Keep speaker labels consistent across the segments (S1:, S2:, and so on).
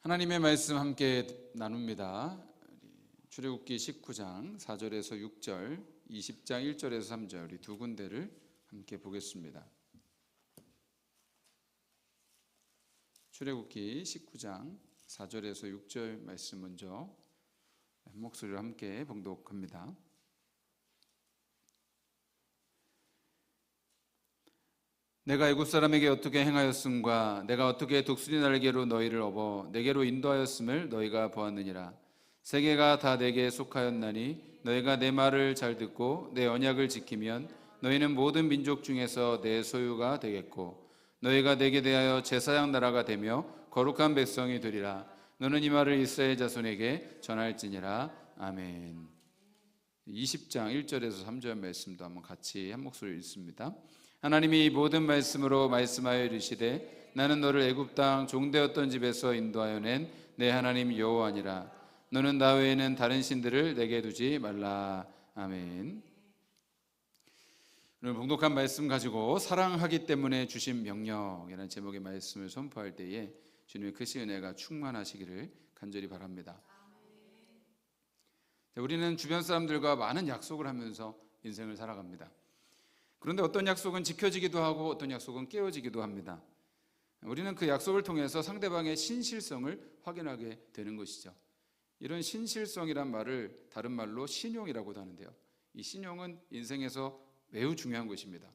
S1: 하나님의 말씀 함께 나눕니다. 출애굽기 19장 4절에서 6절, 20장 1절에서 3절 우리 두 군데를 함께 보겠습니다. 출애굽기 19장 4절에서 6절 말씀 먼저 한 목소리로 함께 봉독합니다. 내가 애굽 사람에게 어떻게 행하였음과 내가 어떻게 독수리 날개로 너희를 업어 내게로 인도하였음을 너희가 보았느니라. 세계가 다 내게 속하였나니 너희가 내 말을 잘 듣고 내 언약을 지키면 너희는 모든 민족 중에서 내 소유가 되겠고 너희가 내게 대하여 제사장 나라가 되며 거룩한 백성이 되리라. 너는 이 말을 이스라엘 자손에게 전할지니라. 아멘. 20장 1절에서 3절 말씀도 한번 같이 한 목소리로 읽습니다. 하나님이 모든 말씀으로 말씀하여 이르시되 나는 너를 애굽 땅 종되었던 집에서 인도하여 낸 내 하나님 여호와니라. 너는 나 외에는 다른 신들을 내게 두지 말라. 아멘. 오늘 봉독한 말씀 가지고 사랑하기 때문에 주신 명령이라는 제목의 말씀을 선포할 때에 주님의 크신 은혜가 충만하시기를 간절히 바랍니다. 우리는 주변 사람들과 많은 약속을 하면서 인생을 살아갑니다. 그런데 어떤 약속은 지켜지기도 하고 어떤 약속은 깨어지기도 합니다. 우리는 그 약속을 통해서 상대방의 신실성을 확인하게 되는 것이죠. 이런 신실성이란 말을 다른 말로 신용이라고도 하는데요. 이 신용은 인생에서 매우 중요한 것입니다.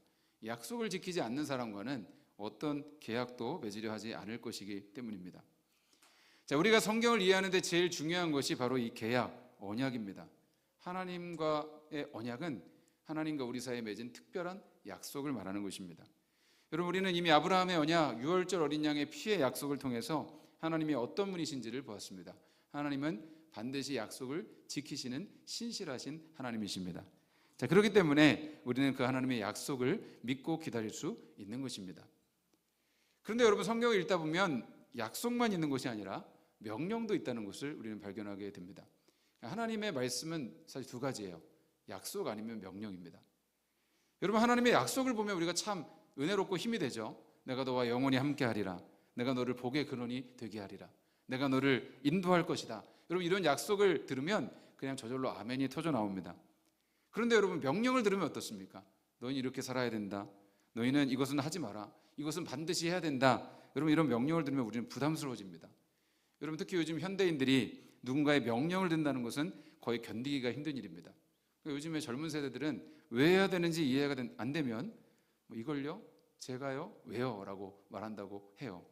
S1: 약속을 지키지 않는 사람과는 어떤 계약도 맺으려 하지 않을 것이기 때문입니다. 자, 우리가 성경을 이해하는데 제일 중요한 것이 바로 이 계약, 언약입니다. 하나님과의 언약은 하나님과 우리 사이에 맺은 특별한 약속을 말하는 것입니다. 여러분, 우리는 이미 아브라함의 언약, 유월절 어린 양의 피의 약속을 통해서 하나님이 어떤 분이신지를 보았습니다. 하나님은 반드시 약속을 지키시는 신실하신 하나님이십니다. 자, 그렇기 때문에 우리는 그 하나님의 약속을 믿고 기다릴 수 있는 것입니다. 그런데 여러분, 성경을 읽다 보면 약속만 있는 것이 아니라 명령도 있다는 것을 우리는 발견하게 됩니다. 하나님의 말씀은 사실 두 가지예요. 약속 아니면 명령입니다. 여러분, 하나님의 약속을 보면 우리가 참 은혜롭고 힘이 되죠. 내가 너와 영원히 함께하리라. 내가 너를 복의 근원이 되게 하리라. 내가 너를 인도할 것이다. 여러분, 이런 약속을 들으면 그냥 저절로 아멘이 터져 나옵니다. 그런데 여러분, 명령을 들으면 어떻습니까? 너희는 이렇게 살아야 된다. 너희는 이것은 하지 마라. 이것은 반드시 해야 된다. 여러분, 이런 명령을 들으면 우리는 부담스러워집니다. 여러분, 특히 요즘 현대인들이 누군가의 명령을 듣는다는 것은 거의 견디기가 힘든 일입니다. 요즘에 젊은 세대들은 왜 해야 되는지 이해가 안 되면 이걸요? 제가요? 왜요? 라고 말한다고 해요.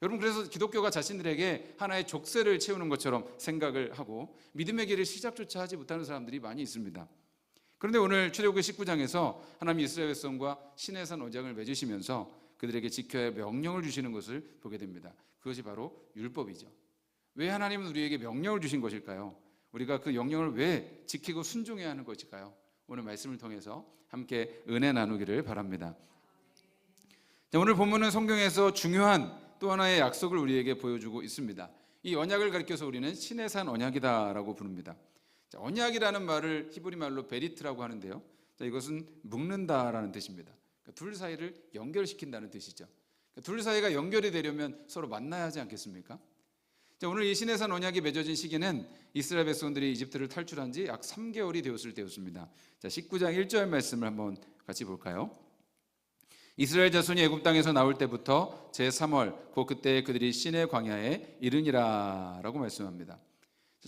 S1: 여러분, 그래서 기독교가 자신들에게 하나의 족쇄를 채우는 것처럼 생각을 하고 믿음의 길을 시작조차 하지 못하는 사람들이 많이 있습니다. 그런데 오늘 출애굽기 19장에서 하나님 이스라엘 백성과 시내산 언약을 맺으시면서 그들에게 지켜야 할 명령을 주시는 것을 보게 됩니다. 그것이 바로 율법이죠. 왜 하나님은 우리에게 명령을 주신 것일까요? 우리가 그 명령을 왜 지키고 순종해야 하는 것일까요? 오늘 말씀을 통해서 함께 은혜 나누기를 바랍니다. 오늘 본문은 성경에서 중요한 또 하나의 약속을 우리에게 보여주고 있습니다. 이 언약을 가리켜서 우리는 시내산 언약이다라고 부릅니다. 언약이라는 말을 히브리 말로 베리트라고 하는데요. 이것은 묶는다라는 뜻입니다. 둘 사이를 연결시킨다는 뜻이죠. 둘 사이가 연결이 되려면 서로 만나야 하지 않겠습니까? 오늘 이 시내산 언약이 맺어진 시기는 이스라엘 백성들이 이집트를 탈출한 지 약 3개월이 되었을 때였습니다. 19장 1절 말씀을 한번 같이 볼까요? 이스라엘 자손이 애굽 땅에서 나올 때부터 제3월 곧 그때 그들이 시내 광야에 이르니라 라고 말씀합니다.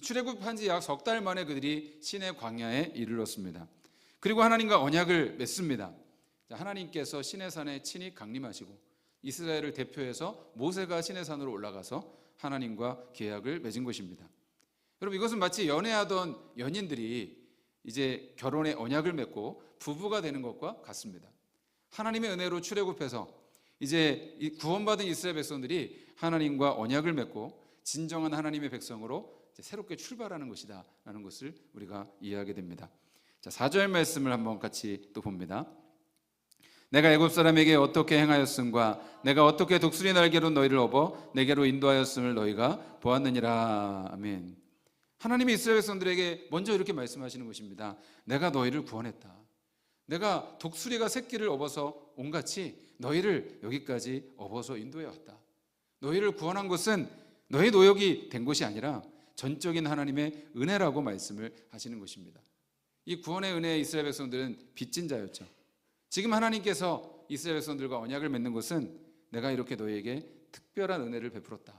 S1: 출애굽한 지 약 석 달 만에 그들이 시내 광야에 이르렀습니다. 그리고 하나님과 언약을 맺습니다. 하나님께서 시내산에 친히 강림하시고 이스라엘을 대표해서 모세가 시내산으로 올라가서 하나님과 계약을 맺은 것입니다. 여러분, 이것은 마치 연애하던 연인들이 이제 결혼의 언약을 맺고 부부가 되는 것과 같습니다. 하나님의 은혜로 출애굽해서 이제 구원받은 이스라엘 백성들이 하나님과 언약을 맺고 진정한 하나님의 백성으로 새롭게 출발하는 것이다 라는 것을 우리가 이해하게 됩니다. 4절 말씀을 한번 같이 또 봅니다. 내가 애굽 사람에게 어떻게 행하였음과 내가 어떻게 독수리 날개로 너희를 업어 내게로 인도하였음을 너희가 보았느니라. 아멘. 하나님이 이스라엘 백성들에게 먼저 이렇게 말씀하시는 것입니다. 내가 너희를 구원했다. 내가 독수리가 새끼를 업어서 온같이 너희를 여기까지 업어서 인도해 왔다. 너희를 구원한 것은 너의 노역이 된 것이 아니라 전적인 하나님의 은혜라고 말씀을 하시는 것입니다. 이 구원의 은혜의 이스라엘 백성들은 빚진 자였죠. 지금 하나님께서 이스라엘 백성들과 언약을 맺는 것은 내가 이렇게 너희에게 특별한 은혜를 베풀었다.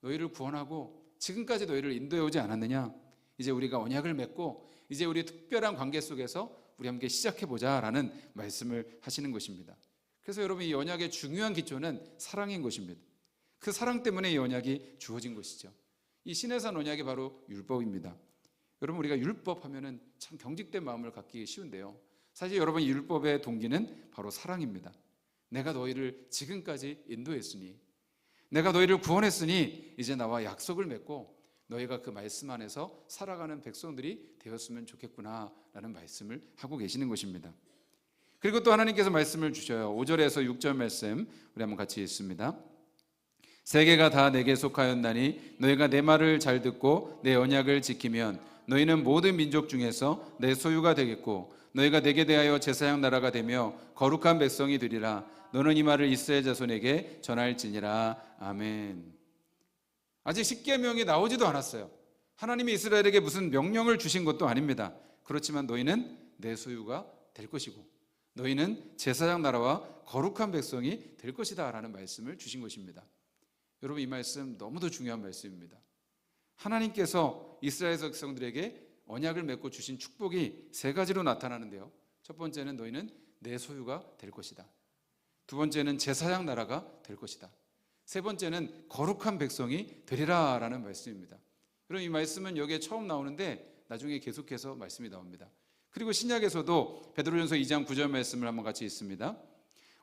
S1: 너희를 구원하고 지금까지 너희를 인도해 오지 않았느냐? 이제 우리가 언약을 맺고 이제 우리 특별한 관계 속에서 우리 함께 시작해보자라는 말씀을 하시는 것입니다. 그래서 여러분, 이 언약의 중요한 기초는 사랑인 것입니다. 그 사랑 때문에 이 언약이 주어진 것이죠. 이 시내산 언약이 바로 율법입니다. 여러분, 우리가 율법 하면은 참 경직된 마음을 갖기 쉬운데요, 사실 여러분, 이 율법의 동기는 바로 사랑입니다. 내가 너희를 지금까지 인도했으니, 내가 너희를 구원했으니 이제 나와 약속을 맺고 너희가 그 말씀 안에서 살아가는 백성들이 되었으면 좋겠구나 라는 말씀을 하고 계시는 것입니다. 그리고 또 하나님께서 말씀을 주셔요. 5절에서 6절 말씀 우리 한번 같이 읽습니다. 세계가 다 내게 속하였나니 너희가 내 말을 잘 듣고 내 언약을 지키면 너희는 모든 민족 중에서 내 소유가 되겠고 너희가 내게 대하여 제사장 나라가 되며 거룩한 백성이 되리라. 너는 이 말을 이스라엘 자손에게 전할지니라. 아멘. 아직 십계명이 나오지도 않았어요. 하나님이 이스라엘에게 무슨 명령을 주신 것도 아닙니다. 그렇지만 너희는 내 소유가 될 것이고 너희는 제사장 나라와 거룩한 백성이 될 것이다 라는 말씀을 주신 것입니다. 여러분, 이 말씀 너무도 중요한 말씀입니다. 하나님께서 이스라엘 백성들에게 언약을 맺고 주신 축복이 세 가지로 나타나는데요, 첫 번째는 너희는 내 소유가 될 것이다. 두 번째는 제사장 나라가 될 것이다. 세 번째는 거룩한 백성이 되리라 라는 말씀입니다. 여러분, 이 말씀은 여기에 처음 나오는데 나중에 계속해서 말씀이 나옵니다. 그리고 신약에서도 베드로전서 2장 9절 말씀을 한번 같이 읽습니다.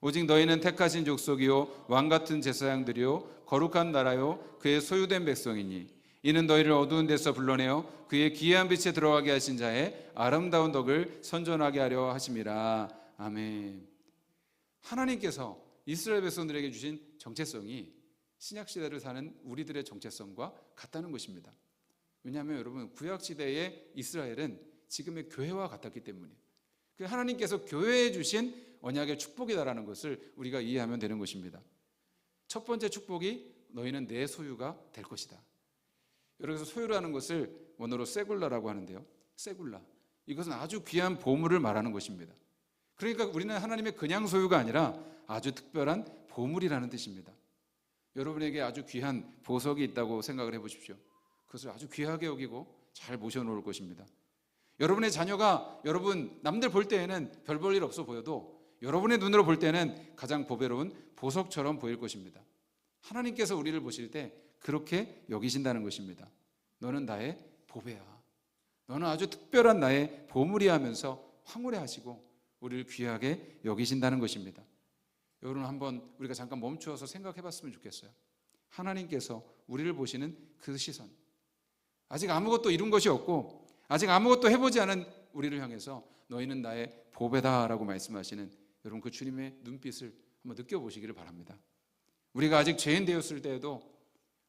S1: 오직 너희는 택하신 족속이요 왕같은 제사장들이요 거룩한 나라요 그의 소유된 백성이니 이는 너희를 어두운 데서 불러내어 그의 기이한 빛에 들어가게 하신 자의 아름다운 덕을 선전하게 하려 하심이라. 아멘. 하나님께서 이스라엘 백성들에게 주신 정체성이 신약시대를 사는 우리들의 정체성과 같다는 것입니다. 왜냐하면 여러분, 구약시대의 이스라엘은 지금의 교회와 같았기 때문이에요. 하나님께서 교회에 주신 언약의 축복이다라는 것을 우리가 이해하면 되는 것입니다. 첫 번째 축복이 너희는 내 소유가 될 것이다. 여기서 소유라는 것을 원어로 세굴라라고 하는데요, 세굴라, 이것은 아주 귀한 보물을 말하는 것입니다. 그러니까 우리는 하나님의 그냥 소유가 아니라 아주 특별한 보물이라는 뜻입니다. 여러분에게 아주 귀한 보석이 있다고 생각을 해보십시오. 그것을 아주 귀하게 여기고 잘 모셔놓을 것입니다. 여러분의 자녀가 여러분 남들 볼 때에는 별 볼 일 없어 보여도 여러분의 눈으로 볼 때는 가장 보배로운 보석처럼 보일 것입니다. 하나님께서 우리를 보실 때 그렇게 여기신다는 것입니다. 너는 나의 보배야. 너는 아주 특별한 나의 보물이야 하면서 황홀해 하시고 우리를 귀하게 여기신다는 것입니다. 여러분, 한번 우리가 잠깐 멈추어서 생각해 봤으면 좋겠어요. 하나님께서 우리를 보시는 그 시선, 아직 아무것도 이룬 것이 없고 아직 아무것도 해보지 않은 우리를 향해서 너희는 나의 보배다라고 말씀하시는 여러분, 그 주님의 눈빛을 한번 느껴보시기를 바랍니다. 우리가 아직 죄인 되었을 때에도,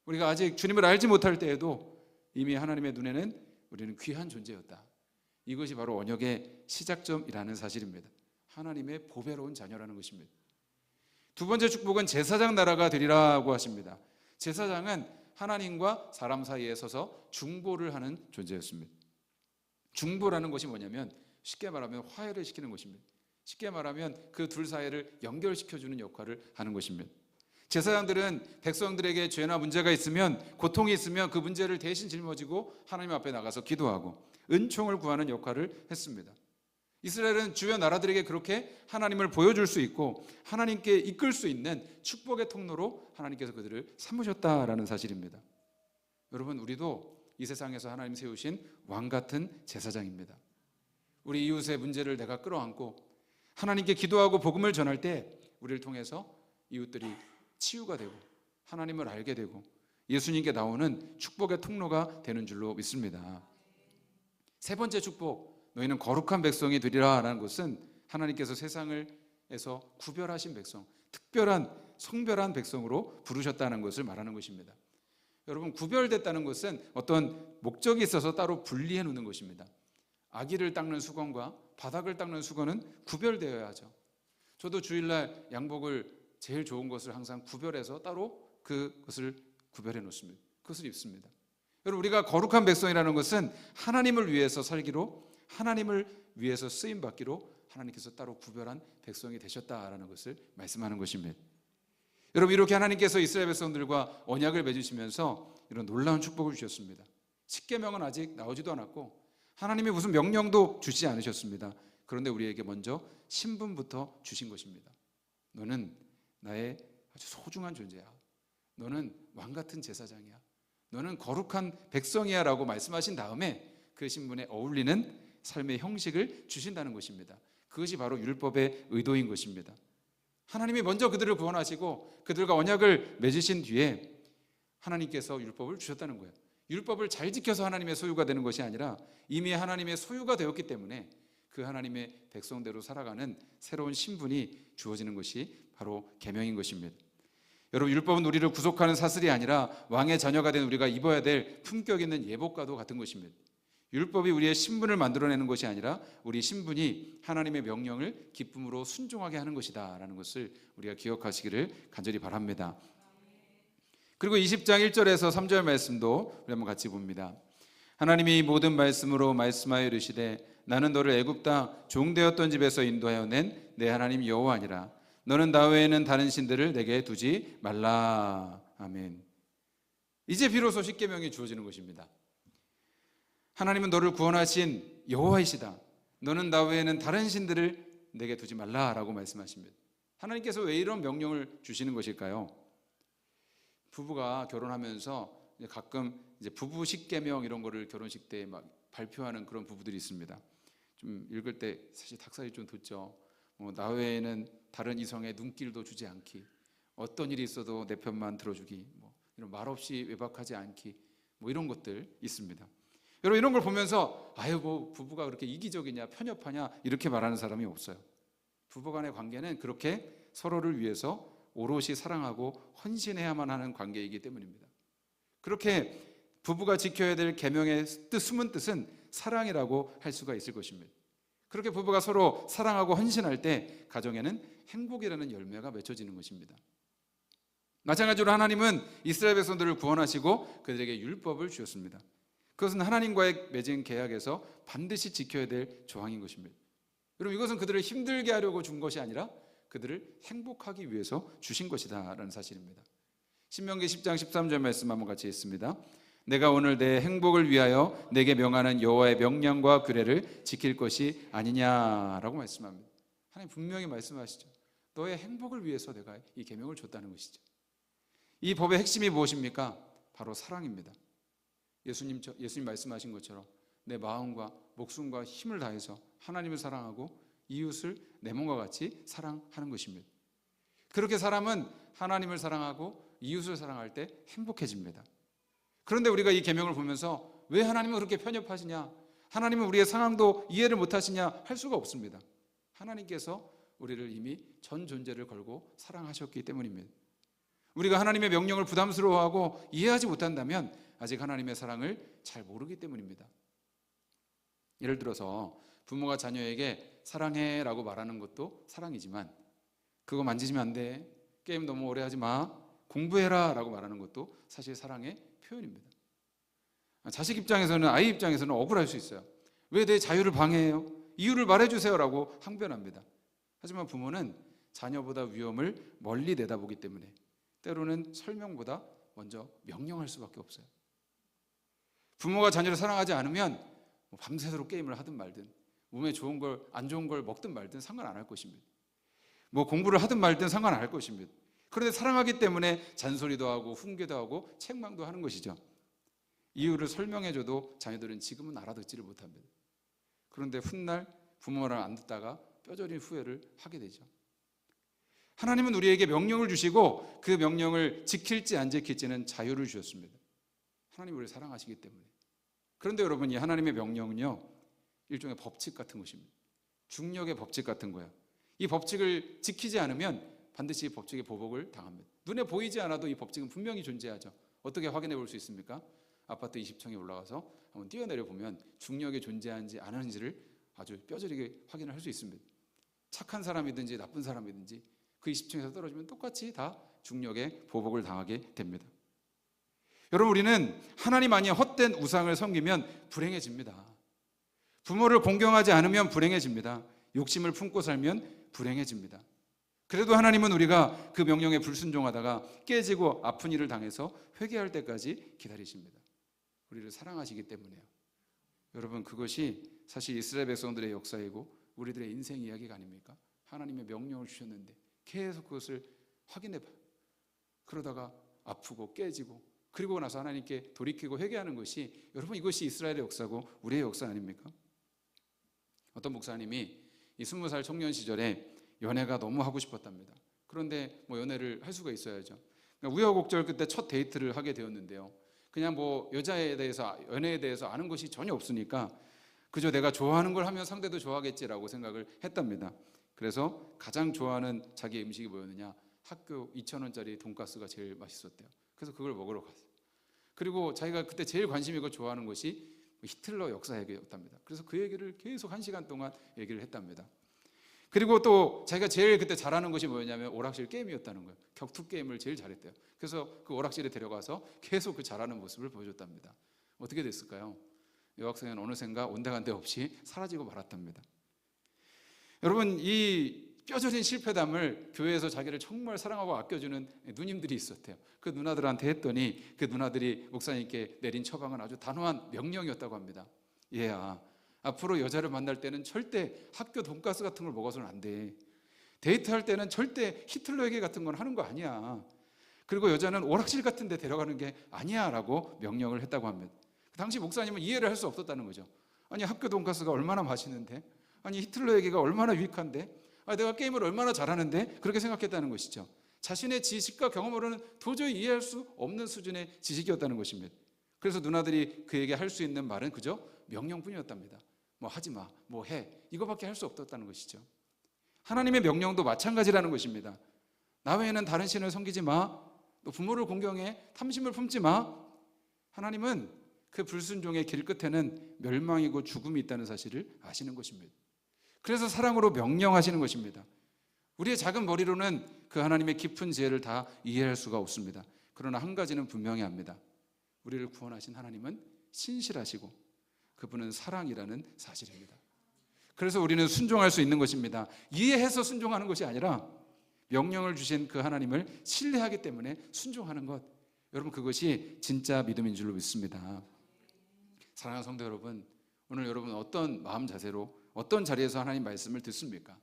S1: 우리가 아직 주님을 알지 못할 때에도 이미 하나님의 눈에는 우리는 귀한 존재였다. 이것이 바로 언약의 시작점이라는 사실입니다. 하나님의 보배로운 자녀라는 것입니다. 두 번째 축복은 제사장 나라가 되리라고 하십니다. 제사장은 하나님과 사람 사이에 서서 중보를 하는 존재였습니다. 중보라는 것이 뭐냐면 쉽게 말하면 화해를 시키는 것입니다. 쉽게 말하면 그 둘 사이를 연결시켜주는 역할을 하는 것입니다. 제사장들은 백성들에게 죄나 문제가 있으면, 고통이 있으면 그 문제를 대신 짊어지고 하나님 앞에 나가서 기도하고 은총을 구하는 역할을 했습니다. 이스라엘은 주변 나라들에게 그렇게 하나님을 보여줄 수 있고 하나님께 이끌 수 있는 축복의 통로로 하나님께서 그들을 삼으셨다라는 사실입니다. 여러분, 우리도 이 세상에서 하나님 세우신 왕 같은 제사장입니다. 우리 이웃의 문제를 내가 끌어안고 하나님께 기도하고 복음을 전할 때 우리를 통해서 이웃들이 치유가 되고 하나님을 알게 되고 예수님께 나오는 축복의 통로가 되는 줄로 믿습니다. 세 번째 축복, 너희는 거룩한 백성이 되리라 라는 것은 하나님께서 세상에서 구별하신 백성, 특별한 성별한 백성으로 부르셨다는 것을 말하는 것입니다. 여러분, 구별됐다는 것은 어떤 목적이 있어서 따로 분리해 놓는 것입니다. 아기를 닦는 수건과 바닥을 닦는 수건은 구별되어야 하죠. 저도 주일날 양복을 제일 좋은 것을 항상 구별해서 따로 그것을 구별해 놓습니다. 그것을 입습니다. 여러분, 우리가 거룩한 백성이라는 것은 하나님을 위해서 살기로, 하나님을 위해서 쓰임 받기로 하나님께서 따로 구별한 백성이 되셨다라는 것을 말씀하는 것입니다. 여러분, 이렇게 하나님께서 이스라엘 백성들과 언약을 맺으시면서 이런 놀라운 축복을 주셨습니다. 십계명은 아직 나오지도 않았고 하나님이 무슨 명령도 주시지 않으셨습니다. 그런데 우리에게 먼저 신분부터 주신 것입니다. 너는 나의 아주 소중한 존재야. 너는 왕같은 제사장이야. 너는 거룩한 백성이야 라고 말씀하신 다음에 그 신분에 어울리는 삶의 형식을 주신다는 것입니다. 그것이 바로 율법의 의도인 것입니다. 하나님이 먼저 그들을 구원하시고 그들과 언약을 맺으신 뒤에 하나님께서 율법을 주셨다는 거예요. 율법을 잘 지켜서 하나님의 소유가 되는 것이 아니라 이미 하나님의 소유가 되었기 때문에 그 하나님의 백성대로 살아가는 새로운 신분이 주어지는 것이 바로 계명인 것입니다. 여러분, 율법은 우리를 구속하는 사슬이 아니라 왕의 자녀가 된 우리가 입어야 될 품격 있는 예복과도 같은 것입니다. 율법이 우리의 신분을 만들어내는 것이 아니라 우리 신분이 하나님의 명령을 기쁨으로 순종하게 하는 것이다 라는 것을 우리가 기억하시기를 간절히 바랍니다. 그리고 20장 1절에서 3절 말씀도 우리 한번 같이 봅니다. 하나님이 모든 말씀으로 말씀하여 이르시되 나는 너를 애굽 땅 종되었던 집에서 인도하여 낸 내 하나님 여호와니라. 너는 나 외에는 다른 신들을 내게 두지 말라. 아멘. 이제 비로소 십계명이 주어지는 것입니다. 하나님은 너를 구원하신 여호와이시다. 너는 나 외에는 다른 신들을 내게 두지 말라라고 말씀하십니다. 하나님께서 왜 이런 명령을 주시는 것일까요? 부부가 결혼하면서 가끔 이제 부부 십계명 이런 거를 결혼식 때 막 발표하는 그런 부부들이 있습니다. 좀 읽을 때 사실 닭살이 좀 돋죠. 나 외에는 다른 이성의 눈길도 주지 않기, 어떤 일이 있어도 내 편만 들어주기, 이런 말없이 외박하지 않기, 이런 것들 있습니다. 여러분, 이런 걸 보면서 아유 부부가 그렇게 이기적이냐 편협하냐 이렇게 말하는 사람이 없어요. 부부간의 관계는 그렇게 서로를 위해서 오롯이 사랑하고 헌신해야만 하는 관계이기 때문입니다. 그렇게 부부가 지켜야 될 계명의 숨은 뜻은 사랑이라고 할 수가 있을 것입니다. 그렇게 부부가 서로 사랑하고 헌신할 때 가정에는 행복이라는 열매가 맺혀지는 것입니다. 마찬가지로 하나님은 이스라엘 백성들을 구원하시고 그들에게 율법을 주셨습니다. 그것은 하나님과의 맺은 계약에서 반드시 지켜야 될 조항인 것입니다. 여러분, 이것은 그들을 힘들게 하려고 준 것이 아니라 그들을 행복하기 위해서 주신 것이다 라는 사실입니다. 신명기 10장 13절 말씀 한번 같이 읽습니다. 내가 오늘 내 행복을 위하여 내게 명하는 여호와의 명령과 규례를 지킬 것이 아니냐라고 말씀합니다. 하나님 분명히 말씀하시죠. 너의 행복을 위해서 내가 이 계명을 줬다는 것이죠. 이 법의 핵심이 무엇입니까? 바로 사랑입니다. 예수님 말씀하신 것처럼 내 마음과 목숨과 힘을 다해서 하나님을 사랑하고 이웃을 내 몸과 같이 사랑하는 것입니다. 그렇게 사람은 하나님을 사랑하고 이웃을 사랑할 때 행복해집니다. 그런데 우리가 이 계명을 보면서 왜 하나님은 그렇게 편협하시냐, 하나님은 우리의 상황도 이해를 못하시냐 할 수가 없습니다. 하나님께서 우리를 이미 전 존재를 걸고 사랑하셨기 때문입니다. 우리가 하나님의 명령을 부담스러워하고 이해하지 못한다면 아직 하나님의 사랑을 잘 모르기 때문입니다. 예를 들어서 부모가 자녀에게 사랑해 라고 말하는 것도 사랑이지만 그거 만지면 안 돼, 게임 너무 오래 하지 마, 공부해라 라고 말하는 것도 사실 사랑의 표현입니다. 자식 입장에서는, 아이 입장에서는 억울할 수 있어요. 왜 내 자유를 방해해요? 이유를 말해주세요 라고 항변합니다. 하지만 부모는 자녀보다 위험을 멀리 내다보기 때문에 때로는 설명보다 먼저 명령할 수밖에 없어요. 부모가 자녀를 사랑하지 않으면 밤새도록 게임을 하든 말든, 몸에 좋은 걸 안 좋은 걸 먹든 말든 상관 안 할 것입니다. 공부를 하든 말든 상관 안 할 것입니다. 그런데 사랑하기 때문에 잔소리도 하고 훈계도 하고 책망도 하는 것이죠. 이유를 설명해줘도 자녀들은 지금은 알아듣지를 못합니다. 그런데 훗날 부모랑 안 듣다가 뼈저린 후회를 하게 되죠. 하나님은 우리에게 명령을 주시고 그 명령을 지킬지 안 지킬지는 자유를 주셨습니다. 하나님 우리를 사랑하시기 때문에. 그런데 여러분, 이 하나님의 명령은요, 일종의 법칙 같은 것입니다. 중력의 법칙 같은 거예요. 이 법칙을 지키지 않으면 반드시 법칙의 보복을 당합니다. 눈에 보이지 않아도 이 법칙은 분명히 존재하죠. 어떻게 확인해 볼 수 있습니까? 아파트 20층에 올라가서 한번 뛰어내려 보면 중력이 존재하는지 안 하는지를 아주 뼈저리게 확인을 할 수 있습니다. 착한 사람이든지 나쁜 사람이든지 그 20층에서 떨어지면 똑같이 다 중력의 보복을 당하게 됩니다. 여러분, 우리는 하나님 아닌 헛된 우상을 섬기면 불행해집니다. 부모를 공경하지 않으면 불행해집니다. 욕심을 품고 살면 불행해집니다. 그래도 하나님은 우리가 그 명령에 불순종하다가 깨지고 아픈 일을 당해서 회개할 때까지 기다리십니다. 우리를 사랑하시기 때문에요. 여러분, 그것이 사실 이스라엘 백성들의 역사이고 우리들의 인생 이야기가 아닙니까? 하나님의 명령을 주셨는데 계속 그것을 확인해 봐요. 그러다가 아프고 깨지고 그리고 나서 하나님께 돌이키고 회개하는 것이, 여러분, 이것이 이스라엘의 역사고 우리의 역사 아닙니까? 어떤 목사님이 이 20살 청년 시절에 연애가 너무 하고 싶었답니다. 그런데 뭐 연애를 할 수가 있어야죠. 그러니까 우여곡절 그때 첫 데이트를 하게 되었는데요. 그냥 뭐 여자에 대해서, 연애에 대해서 아는 것이 전혀 없으니까 그저 내가 좋아하는 걸 하면 상대도 좋아하겠지라고 생각을 했답니다. 그래서 가장 좋아하는 자기 음식이 뭐였느냐? 학교 2,000원짜리 돈가스가 제일 맛있었대요. 그래서 그걸 먹으러 갔어요. 그리고 자기가 그때 제일 관심 있고 좋아하는 것이 히틀러 역사 얘기였답니다. 그래서 그 얘기를 계속 1시간 동안 얘기를 했답니다. 그리고 또 자기가 제일 그때 잘하는 것이 뭐였냐면 오락실 게임이었다는 거예요. 격투 게임을 제일 잘했대요. 그래서 그 오락실에 데려가서 계속 그 잘하는 모습을 보여줬답니다. 어떻게 됐을까요? 여학생은 어느샌가 온데간데 없이 사라지고 말았답니다. 여러분, 이 뼈저린 실패담을 교회에서 자기를 정말 사랑하고 아껴주는 누님들이 있었대요. 그 누나들한테 했더니 그 누나들이 목사님께 내린 처방은 아주 단호한 명령이었다고 합니다. 얘야, 앞으로 여자를 만날 때는 절대 학교 돈가스 같은 걸 먹어서는 안 돼. 데이트할 때는 절대 히틀러 얘기 같은 건 하는 거 아니야. 그리고 여자는 오락실 같은 데 데려가는 게 아니야 라고 명령을 했다고 합니다. 당시 목사님은 이해를 할 수 없었다는 거죠. 아니, 학교 돈가스가 얼마나 맛있는데, 아니 히틀러 얘기가 얼마나 유익한데, 내가 게임을 얼마나 잘하는데, 그렇게 생각했다는 것이죠. 자신의 지식과 경험으로는 도저히 이해할 수 없는 수준의 지식이었다는 것입니다. 그래서 누나들이 그에게 할 수 있는 말은 그저 명령뿐이었답니다. 뭐 하지 마, 뭐 해, 이거밖에 할 수 없었다는 것이죠. 하나님의 명령도 마찬가지라는 것입니다. 나 외에는 다른 신을 섬기지 마, 또 부모를 공경해, 탐심을 품지 마. 하나님은 그 불순종의 길 끝에는 멸망이고 죽음이 있다는 사실을 아시는 것입니다. 그래서 사랑으로 명령하시는 것입니다. 우리의 작은 머리로는 그 하나님의 깊은 지혜를 다 이해할 수가 없습니다. 그러나 한 가지는 분명히 합니다. 우리를 구원하신 하나님은 신실하시고 그분은 사랑이라는 사실입니다. 그래서 우리는 순종할 수 있는 것입니다. 이해해서 순종하는 것이 아니라 명령을 주신 그 하나님을 신뢰하기 때문에 순종하는 것, 여러분, 그것이 진짜 믿음인 줄로 믿습니다. 사랑하는 성도 여러분, 오늘 여러분 어떤 마음 자세로, 어떤 자리에서 하나님 말씀을 듣습니까?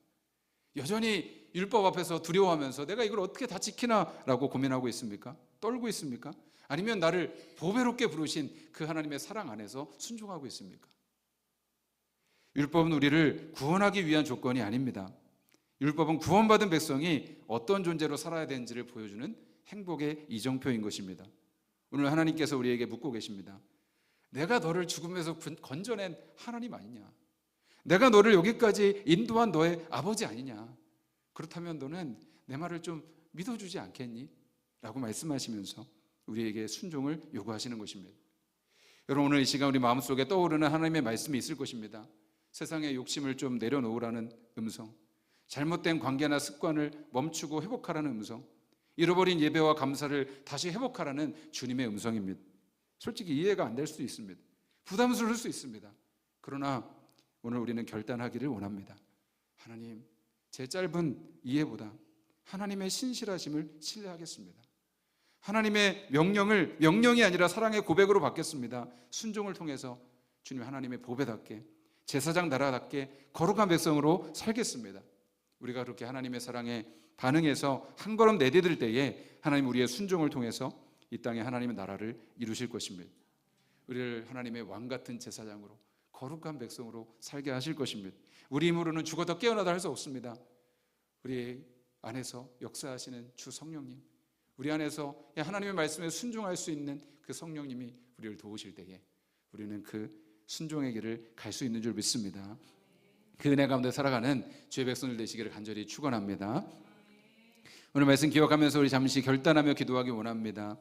S1: 여전히 율법 앞에서 두려워하면서 내가 이걸 어떻게 다 지키나 라고 고민하고 있습니까? 떨고 있습니까? 아니면 나를 보배롭게 부르신 그 하나님의 사랑 안에서 순종하고 있습니까? 율법은 우리를 구원하기 위한 조건이 아닙니다. 율법은 구원받은 백성이 어떤 존재로 살아야 되는지를 보여주는 행복의 이정표인 것입니다. 오늘 하나님께서 우리에게 묻고 계십니다. 내가 너를 죽음에서 건져낸 하나님 아니냐? 내가 너를 여기까지 인도한 너의 아버지 아니냐? 그렇다면 너는 내 말을 좀 믿어주지 않겠니? 라고 말씀하시면서 우리에게 순종을 요구하시는 것입니다. 여러분, 오늘 이 시간 우리 마음속에 떠오르는 하나님의 말씀이 있을 것입니다. 세상의 욕심을 좀 내려놓으라는 음성, 잘못된 관계나 습관을 멈추고 회복하라는 음성, 잃어버린 예배와 감사를 다시 회복하라는 주님의 음성입니다. 솔직히 이해가 안 될 수도 있습니다. 부담스러울 수 있습니다. 그러나 오늘 우리는 결단하기를 원합니다. 하나님, 제 짧은 이해보다 하나님의 신실하심을 신뢰하겠습니다. 하나님의 명령을 명령이 아니라 사랑의 고백으로 받겠습니다. 순종을 통해서 주님 하나님의 보배답게, 제사장 나라답게 거룩한 백성으로 살겠습니다. 우리가 그렇게 하나님의 사랑에 반응해서 한 걸음 내디딜 때에 하나님 우리의 순종을 통해서 이 땅에 하나님의 나라를 이루실 것입니다. 우리를 하나님의 왕 같은 제사장으로, 거룩한 백성으로 살게 하실 것입니다. 우리 힘으로는 죽어도 깨어나다 할 수 없습니다. 우리 안에서 역사하시는 주 성령님, 우리 안에서 하나님의 말씀에 순종할 수 있는 그 성령님이 우리를 도우실 때에 우리는 그 순종의 길을 갈 수 있는 줄 믿습니다. 그 은혜 가운데 살아가는 주의 백성들 되시기를 간절히 축원합니다. 오늘 말씀 기억하면서 우리 잠시 결단하며 기도하기 원합니다.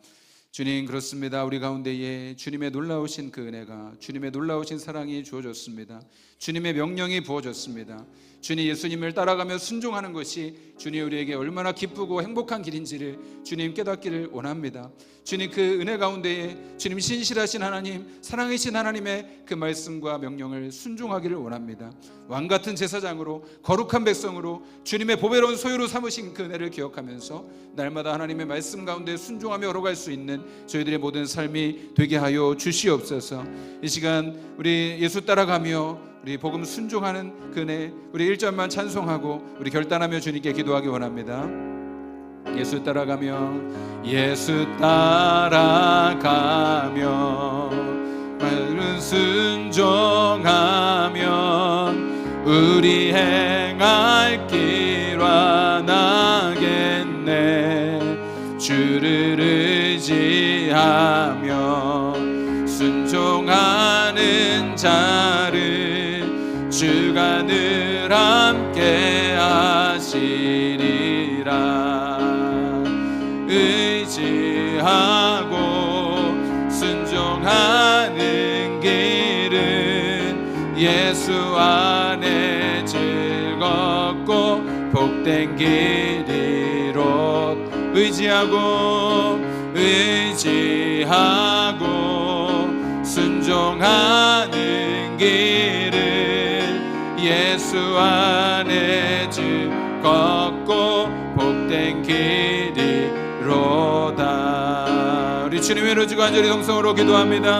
S1: 주님, 그렇습니다. 우리 가운데에 주님의 놀라우신 그 은혜가, 주님의 놀라우신 사랑이 주어졌습니다. 주님의 명령이 부어졌습니다. 주님 예수님을 따라가며 순종하는 것이 주님 우리에게 얼마나 기쁘고 행복한 길인지를 주님 깨닫기를 원합니다. 주님 그 은혜 가운데에 주님 신실하신 하나님, 사랑이신 하나님의 그 말씀과 명령을 순종하기를 원합니다. 왕같은 제사장으로 거룩한 백성으로 주님의 보배로운 소유로 삼으신 그 은혜를 기억하면서 날마다 하나님의 말씀 가운데 순종하며 걸어갈 수 있는 저희들의 모든 삶이 되게 하여 주시옵소서. 이 시간 우리 예수 따라가며 우리 복음 순종하는 그 은혜, 우리 1절만 찬송하고 우리 결단하며 주님께 기도하기 원합니다. 예수 따라가며, 예수 따라가며 말은 순종하면 우리 행할 길 완하겠네. 주를 의지하며 순종하는 자를 주가 늘 함께 하시리라. 의지하고 순종하는 길은 예수 안에 즐겁고 복된 길이로. 의지하고 순종하는 길은 예수 안에 즐겁고 복된 길이로다. 우리 주님의 이루어지고 간절히 동성으로 기도합니다.